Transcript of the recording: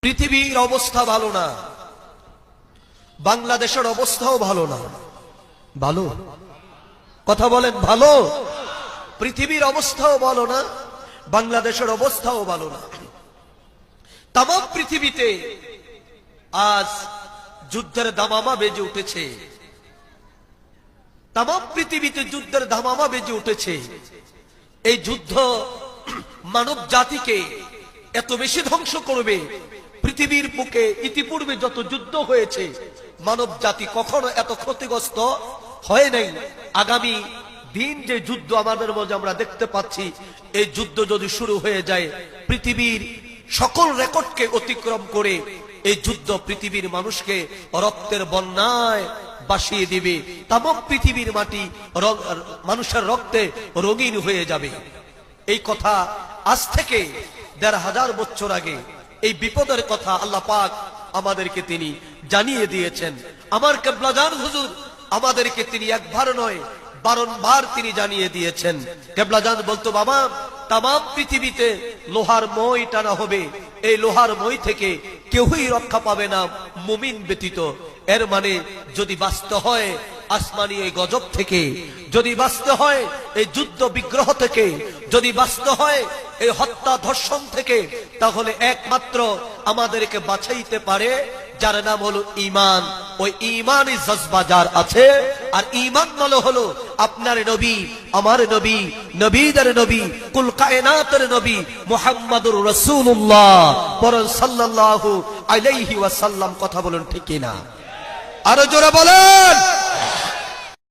পৃথিবীর অবস্থা ভালো না, বাংলাদেশের অবস্থাও ভালো না। ভালো কথা বলেন, ভালো। পৃথিবীর অবস্থাও ভালো না, বাংলাদেশের অবস্থাও ভালো না। তাম পৃথিবীতে আজ যুদ্ধের দামামা বেজে উঠেছে। তাম পৃথিবীতে যুদ্ধের দামামা বেজে উঠেছে। এই যুদ্ধ মানব জাতিকে এত বেশি ধ্বংস করবে, পৃথিবীর বুকে ইতিপূর্বে যত যুদ্ধ হয়েছে মানব জাতি কখনো এত ক্ষতিগ্রস্ত হয় নাই। আগামী দিন যে যুদ্ধ আমাদের মাঝে আমরা দেখতে পাচ্ছি, এই যুদ্ধ যদি শুরু হয়ে যায়, পৃথিবীর সকল রেকর্ডকে অতিক্রম করে এই যুদ্ধ পৃথিবীর মানুষকে রক্তের বন্যায় বাসিয়ে দিবে। তাম পৃথিবীর মাটি মানুষের রক্তে রঙিন হয়ে যাবে। এই কথা আজ থেকে ১৫০০ বছর আগে এই বিপদের কথা আল্লাহ পাক আমাদেরকে তিনি জানিয়ে দিয়েছেন। আমার কেবলাজান হুজুর আমাদেরকে তিনি একবার নয় বারংবার তিনি জানিয়ে দিয়েছেন। কেবলাজান বলতো, বাবা তাম পৃথিবীতে লোহার মই টানা হবে, এই লোহার মই থেকে কেউই রক্ষা পাবে না মুমিন ব্যতীত। এর মানে যদি বাঁচতে হয় আসমানি এই গজব থেকে, যদি বাঁচতে হয় এই যুদ্ধ বিগ্রহ থেকে, যদি বাঁচতে হয় এই হত্যা ধর্ষণ থেকে, তাহলে একমাত্র আমাদেরকে বাঁচাইতে পারে যার নাম হলো ঈমান। ওই ঈমানি জজবা যার আছে, আর ঈমান মানে হলো আপনার নবী, আমার নবী, নবীদের নবী, কুল কায়নাতের নবী মুহাম্মাদুর রাসূলুল্লাহ পরম সাল্লাল্লাহু আলাইহি ওয়াসাল্লাম। কথা বলুন ঠিক কিনা? আরো জোরে বলেন।